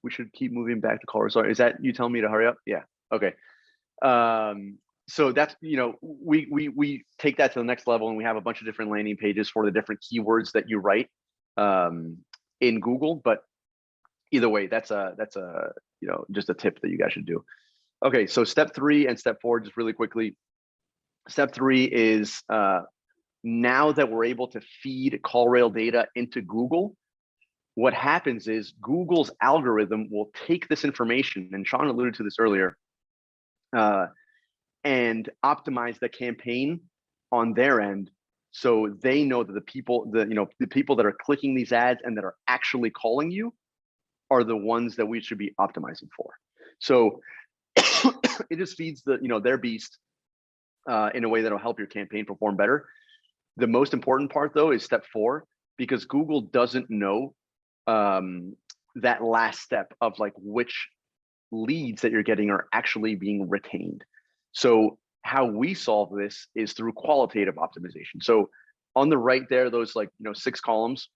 we should keep moving back to CallRail. Sorry, is that you telling me to hurry up? Yeah, okay. So that's, we take that to the next level, and we have a bunch of different landing pages for the different keywords that you write in Google. But either way, that's just a tip that you guys should do. Okay, so step 3 and step 4, just really quickly. Step 3 is now that we're able to feed CallRail data into Google, what happens is Google's algorithm will take this information, and Shaun alluded to this earlier, and optimize the campaign on their end, so they know that the people that are clicking these ads and that are actually calling you are the ones that we should be optimizing for. So it just feeds their beast in a way that'll help your campaign perform better. The most important part, though, is step 4, because Google doesn't know that last step of like which leads that you're getting are actually being retained. So how we solve this is through qualitative optimization. So on the right there, those 6 columns,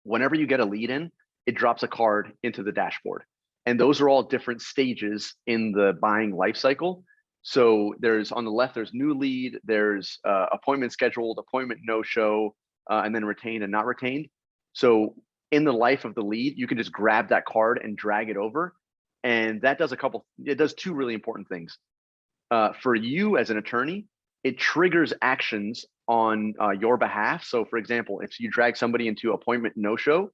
whenever you get a lead in, it drops a card into the dashboard. And those are all different stages in the buying life cycle. So there's, on the left, there's new lead, there's appointment scheduled, appointment no-show, and then retained and not retained. So in the life of the lead, you can just grab that card and drag it over. And that does it does 2 really important things. For you as an attorney, it triggers actions on your behalf. So for example, if you drag somebody into appointment no-show,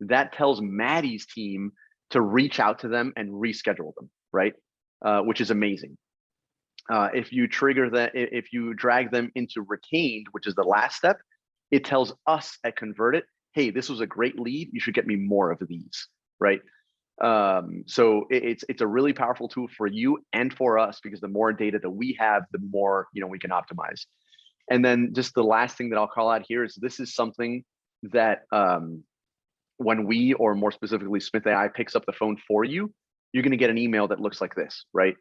that tells Maddy's team to reach out to them and reschedule them, right? Which is amazing. If you trigger that, if you drag them into retained, which is the last step, it tells us at ConvertIt, hey, this was a great lead, you should get me more of these, right? So it's a really powerful tool for you and for us, because the more data that we have, the more we can optimize. And then just the last thing that I'll call out here is this is something that when we, or more specifically Smith AI, picks up the phone for you, you're going to get an email that looks like this, right?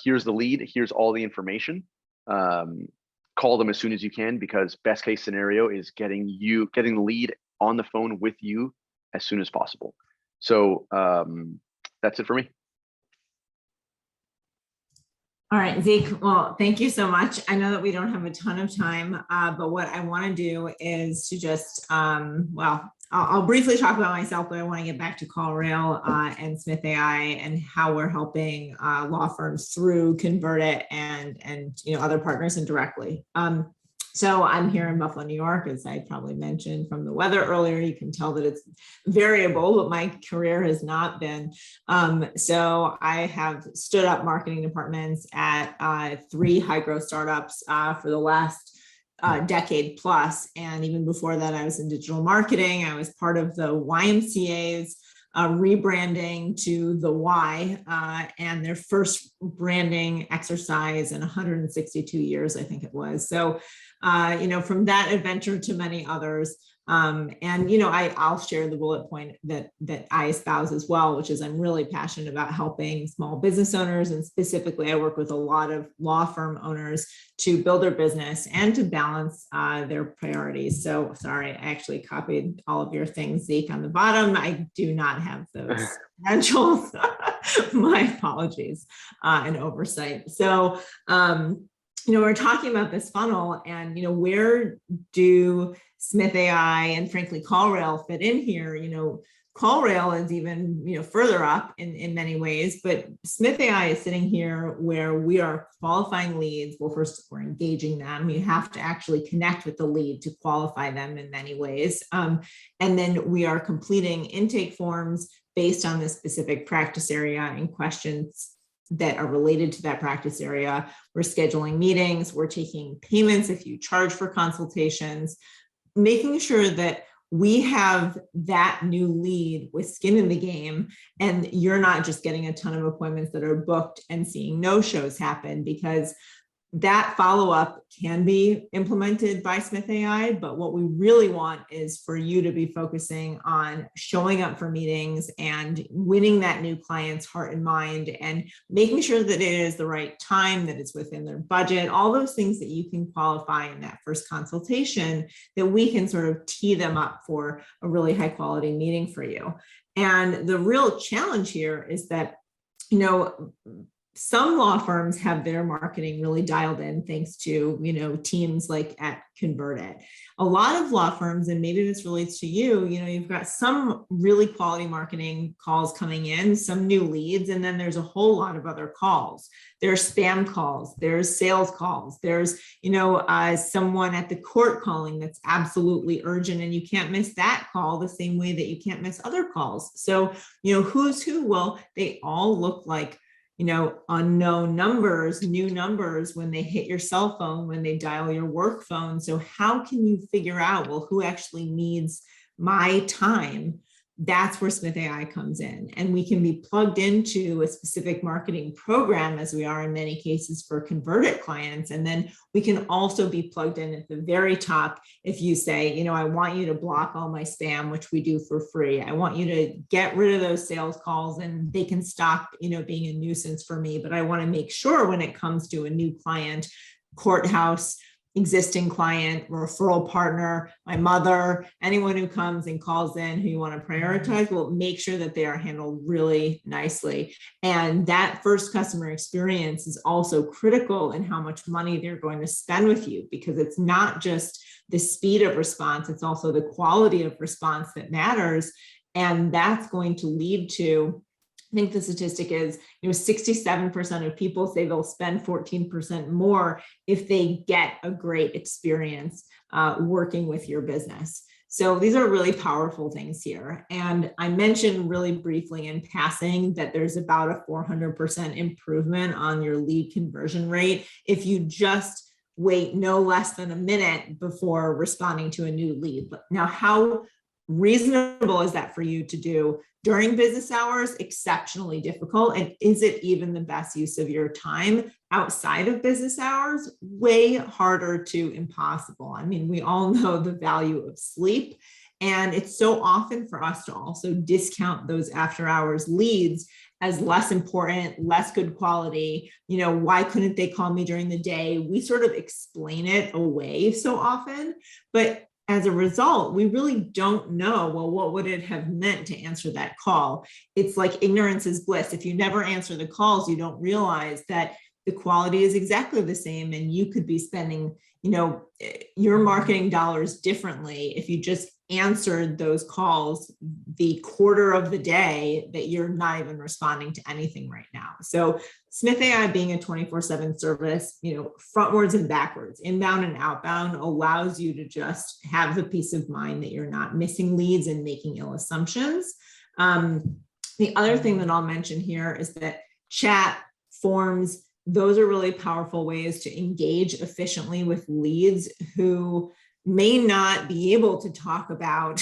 Here's the lead. Here's all the information. Call them as soon as you can, because best case scenario is getting the lead on the phone with you as soon as possible. So that's it for me. All right, Zeke, well, thank you so much. I know that we don't have a ton of time, but what I want to do is to just, I'll briefly talk about myself, but I want to get back to CallRail and Smith AI and how we're helping law firms through Convert It and other partners indirectly. So I'm here in Buffalo, New York, as I probably mentioned from the weather earlier. You can tell that it's variable, but my career has not been. So I have stood up marketing departments at 3 high growth startups for the last decade plus. And even before that, I was in digital marketing. I was part of the YMCA's rebranding to the Y and their first branding exercise in 162 years, I think it was. So, from that adventure to many others. I'll share the bullet point that I espouse as well, which is I'm really passionate about helping small business owners. And specifically, I work with a lot of law firm owners to build their business and to balance their priorities. So sorry, I actually copied all of your things, Zeke, on the bottom. I do not have those credentials. My apologies and oversight. So, we're talking about this funnel and, where do Smith AI and frankly, CallRail fit in here? CallRail is even, further up in many ways, but Smith AI is sitting here where we are qualifying leads. Well, first we're engaging them. You have to actually connect with the lead to qualify them in many ways. And then we are completing intake forms based on the specific practice area and questions that are related to that practice area. We're scheduling meetings, we're taking payments if you charge for consultations, making sure that we have that new lead with skin in the game, and you're not just getting a ton of appointments that are booked and seeing no-shows happen, because that follow-up can be implemented by Smith AI, but what we really want is for you to be focusing on showing up for meetings and winning that new client's heart and mind and making sure that it is the right time, that it's within their budget, all those things that you can qualify in that first consultation, that we can sort of tee them up for a really high quality meeting for you. And the real challenge here is that, some law firms have their marketing really dialed in thanks to, teams like at Convert It. A lot of law firms, and maybe this relates to you, you've got some really quality marketing calls coming in, some new leads, and then there's a whole lot of other calls. There's spam calls, there's sales calls, there's, someone at the court calling that's absolutely urgent, and you can't miss that call the same way that you can't miss other calls. So, who's who? Well, they all look like unknown numbers, new numbers when they hit your cell phone, when they dial your work phone. So how can you figure out, well, who actually needs my time? That's where Smith AI comes in. And we can be plugged into a specific marketing program, as we are in many cases for Convert It clients. And then we can also be plugged in at the very top. If you say, I want you to block all my spam, which we do for free. I want you to get rid of those sales calls and they can stop, being a nuisance for me. But I want to make sure when it comes to a new client, courthouse, existing client, referral partner, my mother, anyone who comes and calls in who you want to prioritize, will make sure that they are handled really nicely. And that first customer experience is also critical in how much money they're going to spend with you, because it's not just the speed of response, it's also the quality of response that matters. And that's going to lead to, I think the statistic is, 67% of people say they'll spend 14% more if they get a great experience working with your business. So these are really powerful things here. And I mentioned really briefly in passing that there's about a 400% improvement on your lead conversion rate if you just wait no less than a minute before responding to a new lead. Now, how reasonable is that for you to do during business hours? Exceptionally difficult. And is it even the best use of your time outside of business hours? Way harder to impossible. I mean, we all know the value of sleep. And it's so often for us to also discount those after hours leads as less important, less good quality. You know, why couldn't they call me during the day? We sort of explain it away so often, but as a result, we really don't know, well, what would it have meant to answer that call? It's like ignorance is bliss. If you never answer the calls, you don't realize that the quality is exactly the same, and you could be spending, you know, your marketing dollars differently if you just answered those calls the quarter of the day that you're not even responding to anything right now. So Smith.ai being a 24/7 service, you know, frontwards and backwards, inbound and outbound, allows you to just have the peace of mind that you're not missing leads and making ill assumptions. The other thing that I'll mention here is that chat, forms, those are really powerful ways to engage efficiently with leads who may not be able to talk about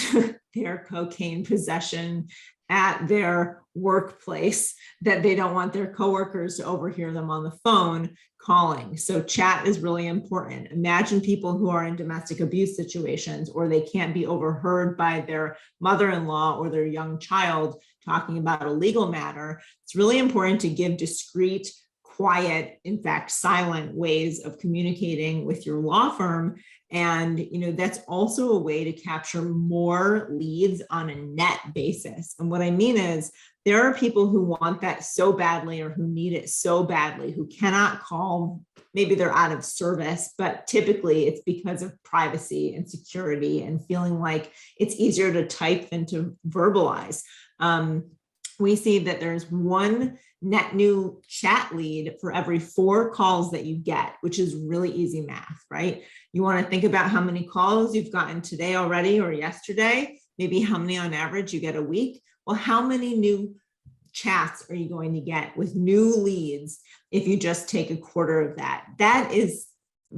their cocaine possession at their workplace, that they don't want their coworkers to overhear them on the phone calling. So chat is really important. Imagine people who are in domestic abuse situations, or they can't be overheard by their mother-in-law or their young child talking about a legal matter. It's really important to give discreet, quiet, in fact, silent ways of communicating with your law firm. And, you know, that's also a way to capture more leads on a net basis. And what I mean is, there are people who want that so badly, or who need it so badly, who cannot call. Maybe they're out of service, but typically it's because of privacy and security and feeling like it's easier to type than to verbalize. We see that there's one net new chat lead for every 4 calls that you get, which is really easy math, right? You want to think about how many calls you've gotten today already or yesterday, maybe how many on average you get a week. Well, how many new chats are you going to get with new leads if you just take a quarter of that? That is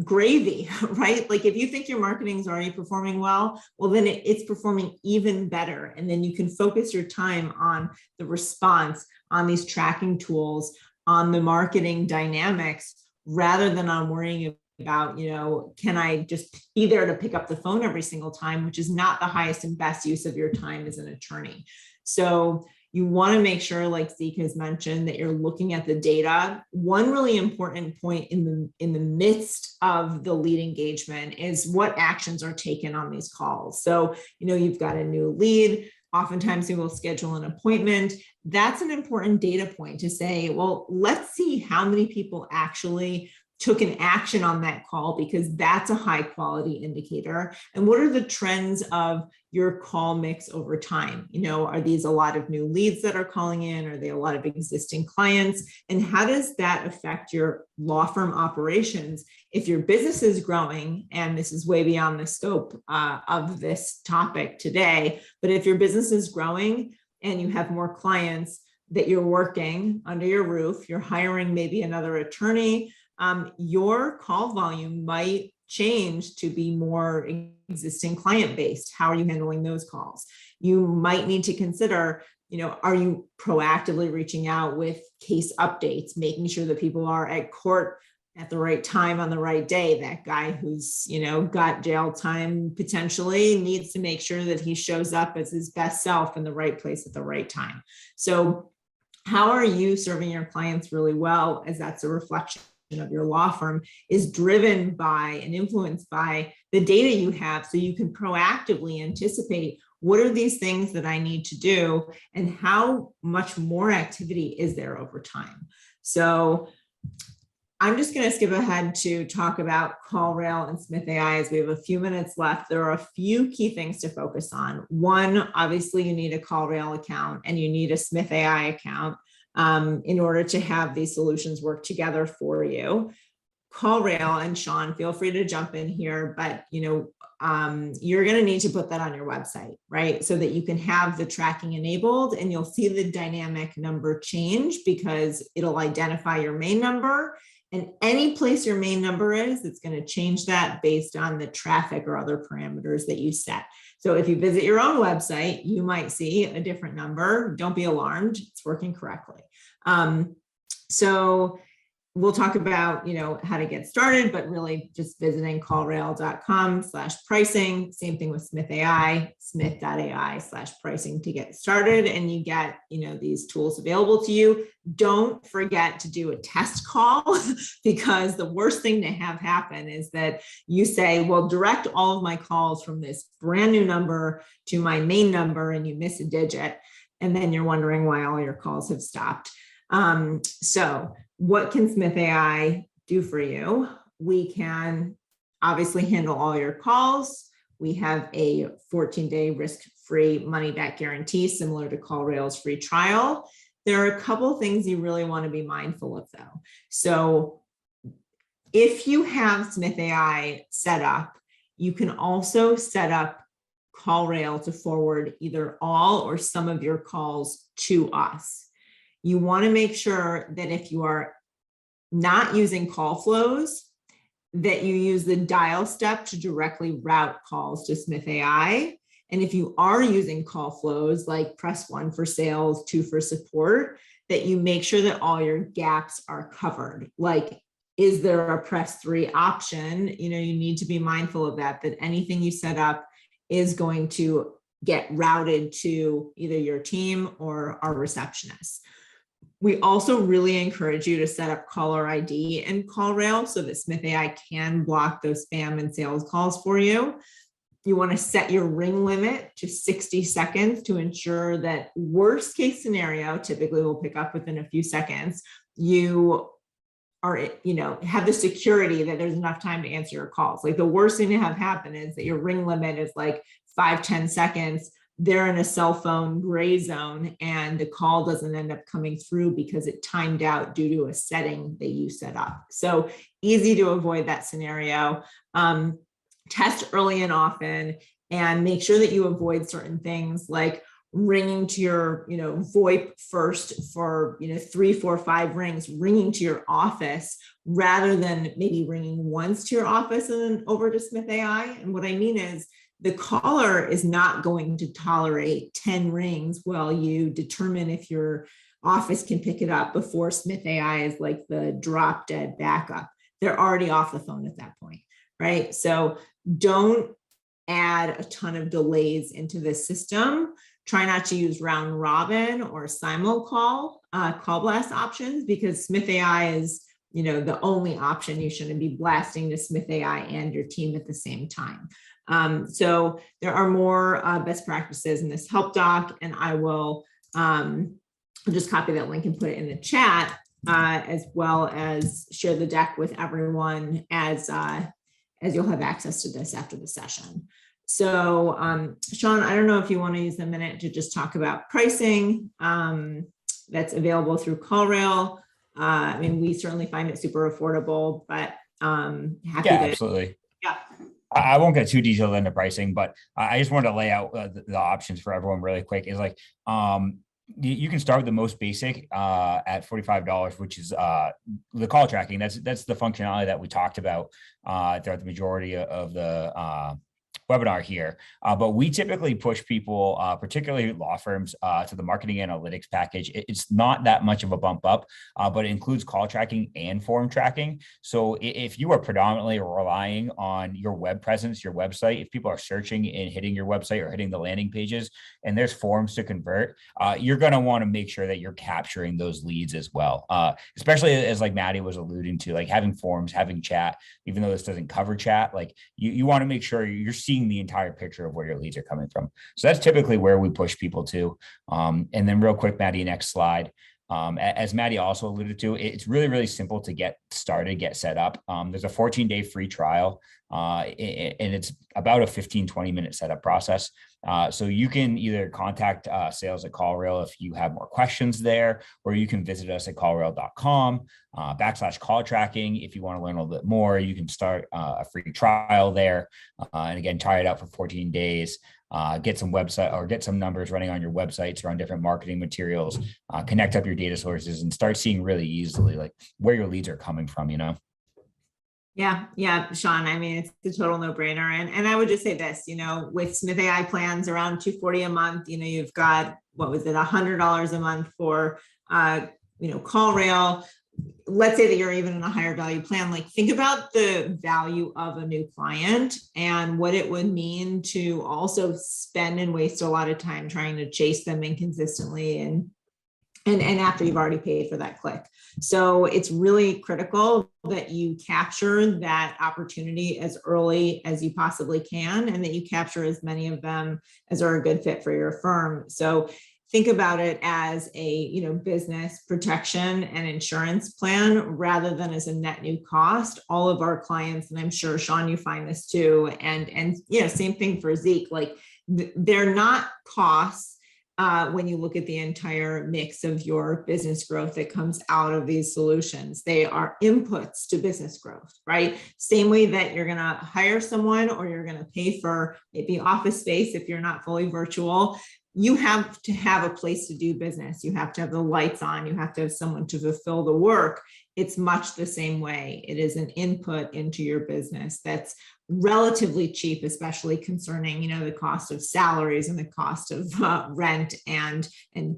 gravy, right? Like if you think your marketing is already performing well, well, then it's performing even better. And then you can focus your time on the response, on these tracking tools, on the marketing dynamics, rather than on worrying about, you know, can I just be there to pick up the phone every single time, which is not the highest and best use of your time as an attorney. So you want to make sure, like Zeke has mentioned, that you're looking at the data. One really important point in the midst of the lead engagement is what actions are taken on these calls. So, you know, you've got a new lead. Oftentimes we will schedule an appointment. That's an important data point to say, well, let's see how many people actually took an action on that call, because that's a high quality indicator. And what are the trends of your call mix over time? You know, are these a lot of new leads that are calling in? Are they a lot of existing clients? And how does that affect your law firm operations? If your business is growing, and this is way beyond the scope of this topic today, but if your business is growing and you have more clients that you're working under your roof, you're hiring maybe another attorney, your call volume might change to be more existing client based. How are you handling those calls? You might need to consider, you know, are you proactively reaching out with case updates, making sure that people are at court at the right time on the right day? That guy who's, you know, got jail time potentially needs to make sure that he shows up as his best self in the right place at the right time. So how are you serving your clients really well, as that's a reflection of your law firm, is driven by and influenced by the data you have, so you can proactively anticipate, what are these things that I need to do, and how much more activity is there over time? So I'm just going to skip ahead to talk about CallRail and Smith.ai as we have a few minutes left. There are a few key things to focus on. One, obviously you need a CallRail account and you need a Smith.ai account in order to have these solutions work together for you. CallRail, and Shaun, feel free to jump in here, but you know, you're going to need to put that on your website, right? So that you can have the tracking enabled, and you'll see the dynamic number change because it'll identify your main number And any place your main number is, it's going to change that based on the traffic or other parameters that you set. So if you visit your own website, you might see a different number. Don't be alarmed. It's working correctly. So we'll talk about, how to get started, but really just visiting callrail.com/pricing. Same thing with Smith.ai, smith.ai/pricing to get started. And you get, these tools available to you. Don't forget to do a test call because the worst thing to have happen is that you say, well, direct all of my calls from this brand new number to my main number and you miss a digit. And then you're wondering why all your calls have stopped. So what can Smith.ai do for you? We can obviously handle all your calls. We have a 14-day risk-free money-back guarantee, similar to CallRail's free trial. There are a couple of things you really want to be mindful of, though. So if you have Smith.ai set up, you can also set up CallRail to forward either all or some of your calls to us. You want to make sure that if you are not using call flows, that you use the dial step to directly route calls to Smith.ai. And if you are using call flows, like press 1 for sales, 2 for support, that you make sure that all your gaps are covered. Like, is there a press 3 option? You need to be mindful of that anything you set up is going to get routed to either your team or our receptionist. We also really encourage you to set up caller ID in CallRail so that Smith.ai can block those spam and sales calls for you. You want to set your ring limit to 60 seconds to ensure that worst case scenario, typically we'll pick up within a few seconds, you are, have the security that there's enough time to answer your calls. Like the worst thing to have happen is that your ring limit is like 5-10 seconds. They're in a cell phone gray zone and the call doesn't end up coming through because it timed out due to a setting that you set up. So easy to avoid that scenario. Test early and often, and make sure that you avoid certain things like ringing to your, VoIP first for, 3, 4, 5 rings, ringing to your office rather than maybe ringing once to your office and then over to Smith.ai. And what I mean is, the caller is not going to tolerate 10 rings while you determine if your office can pick it up before Smith.ai is like the drop dead backup. They're already off the phone at that point, right? So don't add a ton of delays into the system. Try not to use round robin or simul call blast options because Smith.ai is, the only option. You shouldn't be blasting to Smith.ai and your team at the same time. So there are more best practices in this help doc, and I will just copy that link and put it in the chat, as well as share the deck with everyone as you'll have access to this after the session. So Shaun, I don't know if you want to use a minute to just talk about pricing that's available through CallRail. We certainly find it super affordable, but happy to. Absolutely. Yeah. I won't get too detailed into pricing, but I just wanted to lay out the options for everyone really quick. Is like you can start with the most basic at $45, which is the call tracking. That's the functionality that we talked about throughout the majority of the webinar here. But we typically push people, particularly law firms, to the marketing analytics package. It's not that much of a bump up, but it includes call tracking and form tracking. So if you are predominantly relying on your web presence, your website, if people are searching and hitting your website or hitting the landing pages and there's forms to convert, you're going to want to make sure that you're capturing those leads as well. Especially as like Maddy was alluding to, like having forms, having chat, even though this doesn't cover chat, like you want to make sure you're seeing the entire picture of where your leads are coming from. So that's typically where we push people to. And then real quick, Maddy, next slide. As Maddy also alluded to, it's really, really simple to get started, get set up. There's a 14-day free trial, and it's about a 15-20 minute setup process. So you can either contact sales at CallRail if you have more questions there, or you can visit us at callrail.com /call tracking. If you want to learn a little bit more, you can start a free trial there. And again, try it out for 14 days. get some website or get some numbers running on your websites or on different marketing materials, connect up your data sources and start seeing really easily like where your leads are coming from, you know? Yeah, Shaun. I mean, it's a total no-brainer. And I would just say this, with Smith.ai plans around $240 a month, you've got, what was it, $100 a month for, CallRail. Let's say that you're even in a higher value plan. Like, think about the value of a new client and what it would mean to also spend and waste a lot of time trying to chase them inconsistently and after you've already paid for that click. So it's really critical that you capture that opportunity as early as you possibly can, and that you capture as many of them as are a good fit for your firm. So think about it as a business protection and insurance plan rather than as a net new cost. All of our clients, and I'm sure Shaun, you find this too, and same thing for Zeke, like they're not costs. When you look at the entire mix of your business growth that comes out of these solutions, they are inputs to business growth, right? Same way that you're going to hire someone or you're going to pay for maybe office space if you're not fully virtual. You have to have a place to do business. You have to have the lights on. You have to have someone to fulfill the work. It's much the same way. It is an input into your business that's relatively cheap, especially concerning, the cost of salaries and the cost of rent and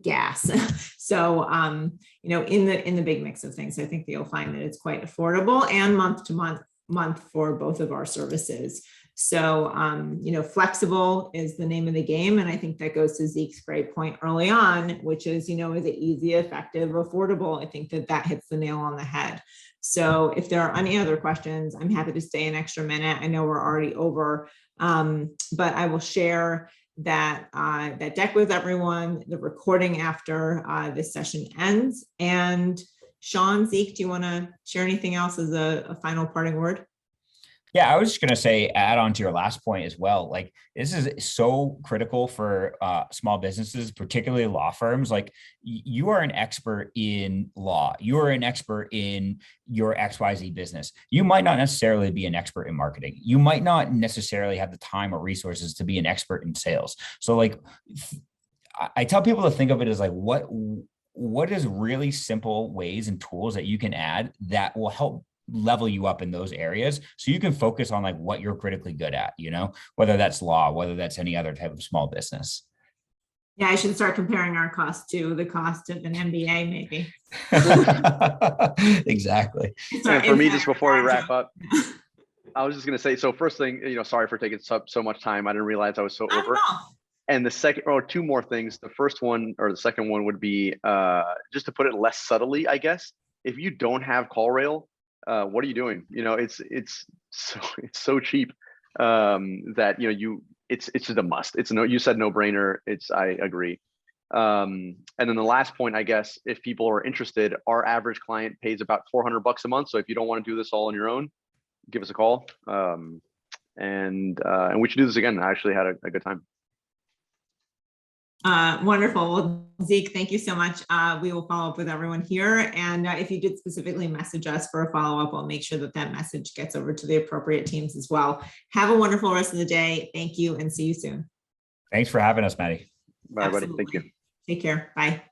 gas. So, in the big mix of things, I think that you'll find that it's quite affordable and month to month for both of our services. So, flexible is the name of the game. And I think that goes to Zeke's great point early on, which is, is it easy, effective, affordable? I think that hits the nail on the head. So if there are any other questions, I'm happy to stay an extra minute. I know we're already over, but I will share that deck with everyone, the recording after this session ends. And Shaun, Zeke, do you want to share anything else as a final parting word? Yeah, I was just going to say, add on to your last point as well. Like, this is so critical for small businesses, particularly law firms. Like, you are an expert in law. You are an expert in your XYZ business. You might not necessarily be an expert in marketing. You might not necessarily have the time or resources to be an expert in sales. So like, I tell people to think of it as like, what is really simple ways and tools that you can add that will help level you up in those areas so you can focus on like what you're critically good at, whether that's law, whether that's any other type of small business. Yeah, I should start comparing our cost to the cost of an MBA, maybe. Exactly. And for me, just before we wrap up, I was just going to say, so first thing, sorry for taking so much time. I didn't realize I was so over. And the second, or two more things. The first one or the second one would be just to put it less subtly, I guess. If you don't have CallRail, what are you doing? It's so cheap that it's just a must. You said no brainer. I agree. And then the last point, I guess, if people are interested, our average client pays about $400 a month. So if you don't want to do this all on your own, give us a call. And we should do this again. I actually had a good time. Wonderful. Well, Zeke, thank you so much. We will follow up with everyone here. And if you did specifically message us for a follow-up, I'll make sure that message gets over to the appropriate teams as well. Have a wonderful rest of the day. Thank you and see you soon. Thanks for having us, Maddy. Bye, everybody. Thank you. Take care. Bye.